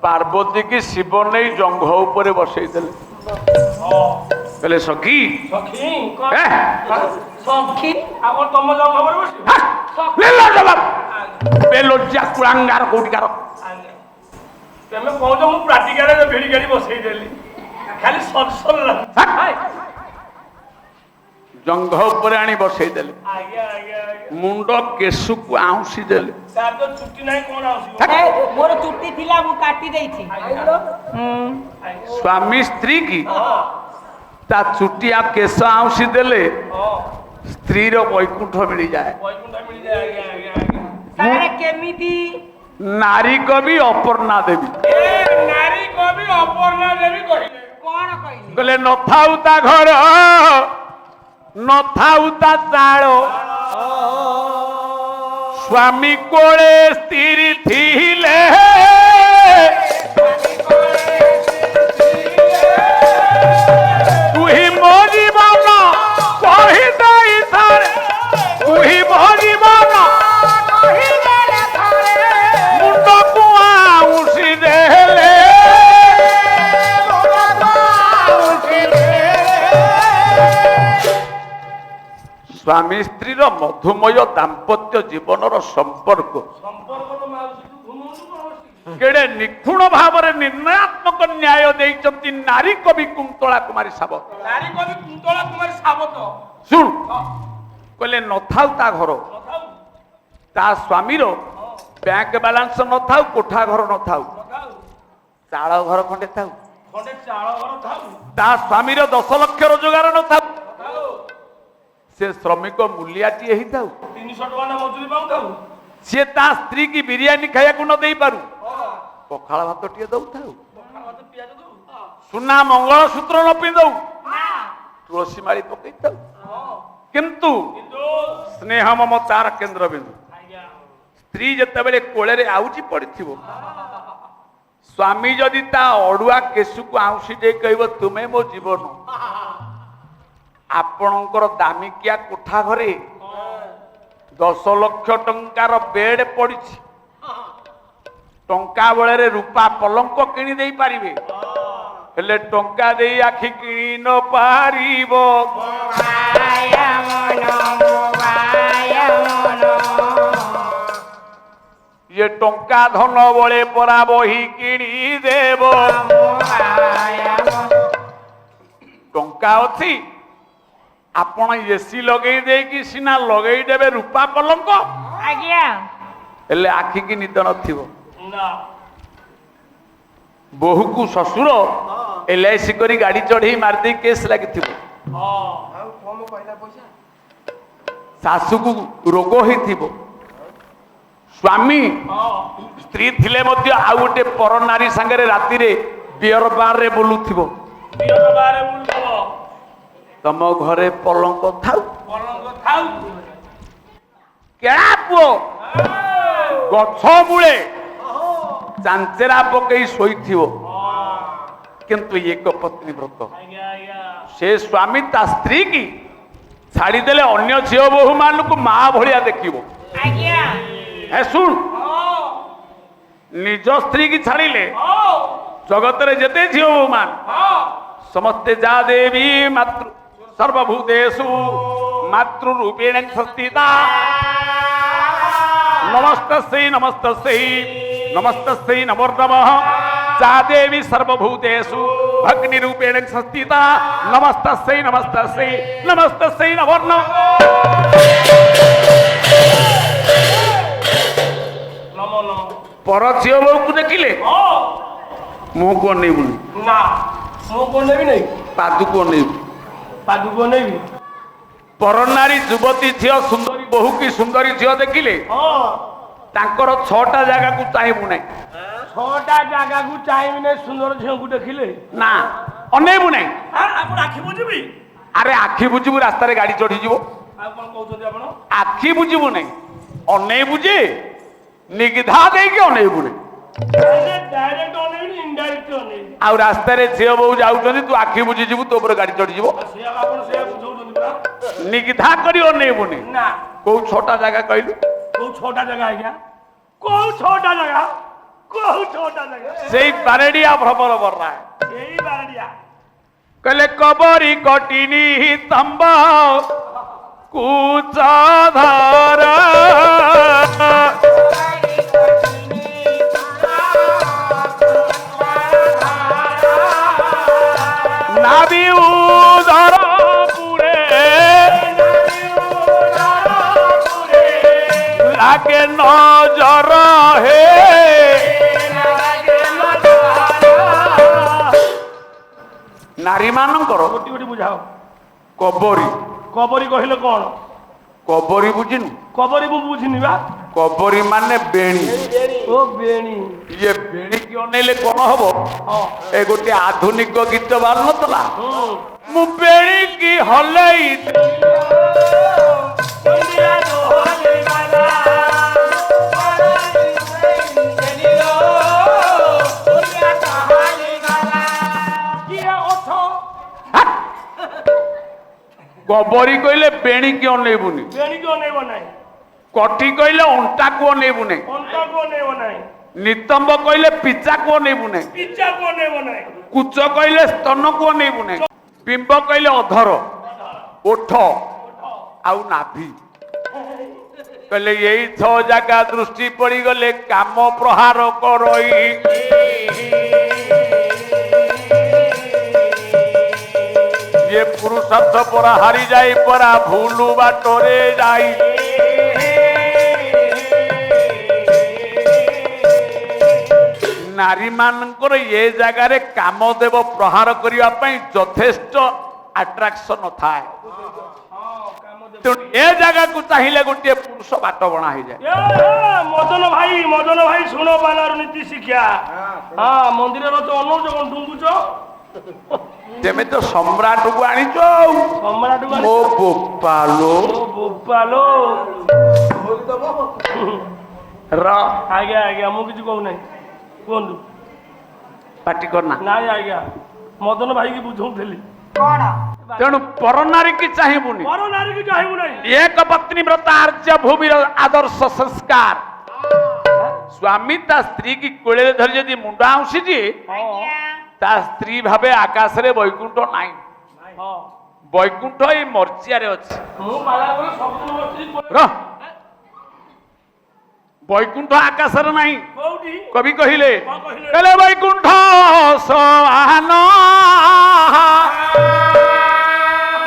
पार्वती की शिव नहीं जंघ ऊपर बसई देले कहले सखी सखी ए सखी आगर तुम जंग ऊपर बस ले लो जवाब बेलज्जा कुलांगार कोटिकार तमे कहू मु प्राक्टिकल रे भिड़ी गाड़ी बसई देली खाली सरसर जंघ ऊपर आनी बसई देले आज्ञा आज्ञा आज्ञा मुंड केसु को आउसी देले सार तो छुट्टी नहीं कोन आउसी मोर चुट्टी थिला मु काटी देई छी स्वामी स्त्री की ता चुटिया केस आउसी देले स्त्री रो वैकुंठ मिल जाए वैकुंठ मिल जाए आज्ञा आज्ञा आज्ञा सारे केमिति नारी को भी अपर्णा देवी ए नारी को भी अपर्णा देवी कहिले कोन कहिली कहले न थाउ ता घर न थाउ ता चालो स्वामी कोळे स्त्री थिले तुही मो जीवन कहि दई थारे तुही मो जीवन कहि देले थारे मुंड को आउसी देले स्वामी स्त्री रो मधुमय दाम्पत्य जीवन रो संपर्क संपर्क तो माउसी घुमौनी पड़ोसी केड़े निखुण भाव रे निर्णयात्मक न्याय देइचंती नारी कवि कुंतला कुमारी सावत नारी को भी कुंतला कुमारी साबत सुन कहले न थाउ ता घर बताऊ ता स्वामी रो बैंक बैलेंस न थाउ कोठा घर न थाउ बताऊ चाळ घर खंडे थाउ खंडे चाळ घर थाऊ ता स्वामी रो 10 लाख रोजगार न थाउ बताऊ से श्रमिक मूल्याटी ही थाउ 300 टका ना मजूरी पाऊ थाऊ से ता स्त्री की बिरयानी खाया को न देई पारु पखाळ भात टिए दउ थाउ पखाल भात पियाज दऊ सुना मंगल सूत्र न पिंदउ ना तुलसी माली पकई थाउ किंतु किंतु स्नेह ममतार केंद्र बिंदु आज्ञा स्त्री जतबेले कोळे रे आउची पड़िथिबो स्वामी जदि ता अडुआ केसु को आउसी दे कहबो तुमे मो जीवन आपणकर दामिकिया कोठा घरे 10 लाख टंकार बेड पड़ी टंका बेले रूपा पलंक किणी दे पारिबे हेले टंका दे आखि किणी न पारिबो ये टंका धन बळे परा बही किणी देबो टंका अछि आपण एसी लगे दे कि सिना लगे देबे रूपा पलंक आज्ञा हेले आखि की निद नथिबो ना बहु को ससुर एलआईसी करी गाड़ी चढ़ी मार दे केस लागिथिबो हां कम पहिला पैसा सासु को रोग होइथिबो स्वामी हां स्त्री थिले मध्य आ गोटे पर नारी संगे राति रे बियर बार रे बोलुथिबो बियर बारे बुलबो तम घरे पलंक थाउ पलंग थाऊ केड़ा पुओ गछ मूले चांचेरा पकई शोइथिबो किंतु एक पत्नी व्रत आज्ञा आज्ञा से स्वामी ता स्त्री की छाड़ी देले अन्य झियो बहु मान को मां भलिया देखिबो आज्ञा है सुन हां निज स्त्री की छाड़िले हां जगत रे जते झियो बहु मान हां समस्ते जा देवी मातृ सर्वभूतेषु मातृ रूपेण संस्थिता नमस्तस्यै नमस्तस्यै नमस्तस्यै नमो नमः जा देवी सर्वभूतेषु भग्नि रूपेण संस्थिता नमस्तस्यै नमस्तस्यै नमस्तस्यै नमो नमः नमो नमो पर झियो बहु को देखिले हां मुंह को नहीं बुनी ना मो को नेबी नहीं पादु को नहीं पादु को नेबी पर नारी युवती झियो सुंदरी बहु की सुंदरी झियो देखिले हां तांकर 6टा जगह को चाहिबु नहीं 6टा जागा को चाहिबी नै सुंदर झियो को देखिले ना अनेबु नहीं हां आपण आखि बुझिबी अरे आखि बुझिबु रास्ता रे गाड़ी चढ़ी जीवो आ कोन कहउछथि आपण आखि बुझिबु नहीं अनेबु जे निगिधा दे के अनेबु नहीं डायरेक्ट ऑनलाइन इनडायरेक्ट ऑनलाइन आ रास्ता रे झियो बहु जाउछनी तू आखि बुझि जीवु तो ऊपर गाड़ी चढ़ी जीवो से आपण से बुझौछथि पुरा निगिधा करी अनेबु नहीं ना को 6टा जगह कहलु को 6टा जगह है क्या को 6टा जगह କୋଉ ଛଅଟା ଜାଗା ସେଇ ବାରେଡିଆ ଭ୍ରମର ବର୍ରା ଏଇ ବାରଡିଆ କହିଲେ କବରୀ କଟିନି ତମ୍ବ କୁଚଧର নাবি উদর পুরে লাগে নজর হে নারী ମାନଙ୍କର ଗୋଟି ଗୋଟି ବୁଝାଅ କବରୀ କବରୀ କହିଲେ କଣ କବରୀ ବୁଝିନୁ କବରୀ ମୁଁ ବୁଝିନି ବା କବରୀ ମାନେ ବେଣୀ ଓ ବେଣୀ ଇଏ ବେଣୀକି ଅନେଇଲେ କଣ ହବ ହଁ ଏ ଗୋଟେ ଆଧୁନିକ ଗୀତ ବାହାରୁ ନଥିଲା ମୁଁ ବେଣୀକି ହଲେଇ କବରୀ କହିଲେ ବେଣୀକି ଅନେଇବୁନି ବେଣୀକି ଅନେଇବ ନାହିଁ କଠି କହିଲେ ଅଣ୍ଟାକୁ ଅନେଇବୁ ନାହିଁ ଅଣ୍ଟାକୁ ଅନେଇବ ନାହିଁ ନିତମ୍ବ କହିଲେ ପିଚାକୁ ଅନେଇବୁ ନାହିଁ ପିଚାକୁ ଅନେଇବ ନାହିଁ କୁଚ କହିଲେ ସ୍ତନକୁ ଅନେଇବୁ ନାହିଁ ପିମ୍ବ କହିଲେ ଅଧର ଓଠ ଆଉ ନାଭି କହିଲେ ଏଇ ଛଅ ଜାଗା ଦୃଷ୍ଟି ପଡିଗଲେ କାମ ପ୍ରହାର କରଇ ये पुरुषार्थ परा हारी जाई परा भूलु बाटरे जाई नारी मानकर ये जगार कामदेव प्रहार करिया पई यथेष्ट अट्राक्शन थाए ए जगह को चाहिए गोटे पुरुष बाट बना हो जाए मदन भाई शुण बालार नीति शिक्षा हाँ मंदिर तो अनौज कौन डुंगुच तेमे तो सम्राट को आनीच सम्राट मो बोपालो बोपालो र आज्ञा आज्ञा मु किसी कहू ना कहतु पार्टी करना ना आज्ञा मदन भाई की बुझौली कौन तेणु पर नारी की चाहिबुनी पर नारी की चाहबू नहीं एक पत्नी व्रत आर्य भूमि आदर्श संस्कार स्वामी ता स्त्री की कोले धरी यदि मुंडा आउसी जी आज्ञा ता स्त्री भावे आकाश रे वैकुंठ नाही हाँ वैकुंठ ए मर्चिया रे अछि मु बाला को सब बच्ची र वैकुंठ आकाश रे नाही कोठी कवि कहिले कौन कहिले कहले वैकुंठ सहान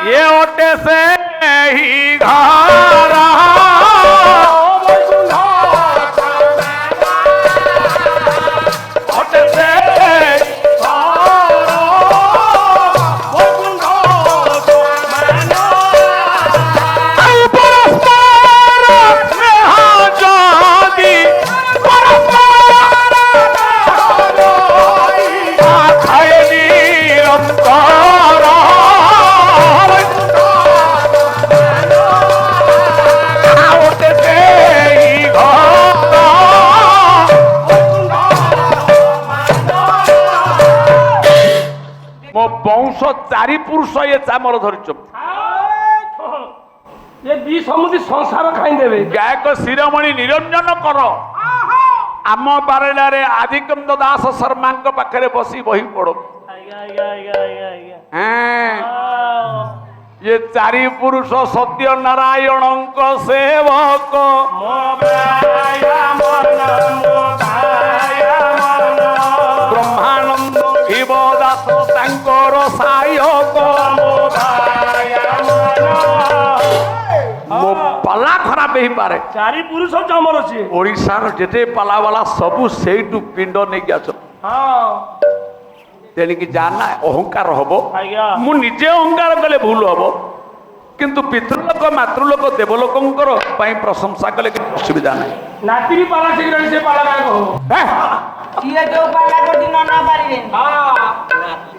ये ओटे से ही घर ओटे से मो वंश चारि पुरुष ये चामर धरिच ये दी समुद्री संसार खाई देवे गायक शिरोमणि निरंजन कर आम बारेडारे आदिकंद दास शर्मा पाखे बसी बही पड़ो आज्ञा आज्ञा आज्ञा आज्ञा आज्ञा हाँ। ये चारि पुरुष सत्य नारायण सेवक ब्रह्मानंद शिव दास तांकर सहायक मो पाला खराब ही पारे चारि पुरुष चमर अच्छे ओडिशार जेते पाला वाला सबू सेठू पिंड नहीं गया हाँ तेणिकी जाना अहंकार हबो आज्ञा मु निजे अहंकार कले भूल हबो किंतु पितृलोक मातृलोक देवलोकंकर पई प्रशंसा कले कि असुविधा नहीं नाती भी पाला शीघ्र से पाला गायक हो हैं? ये जो पाला को दिन ना पारिबेन हाँ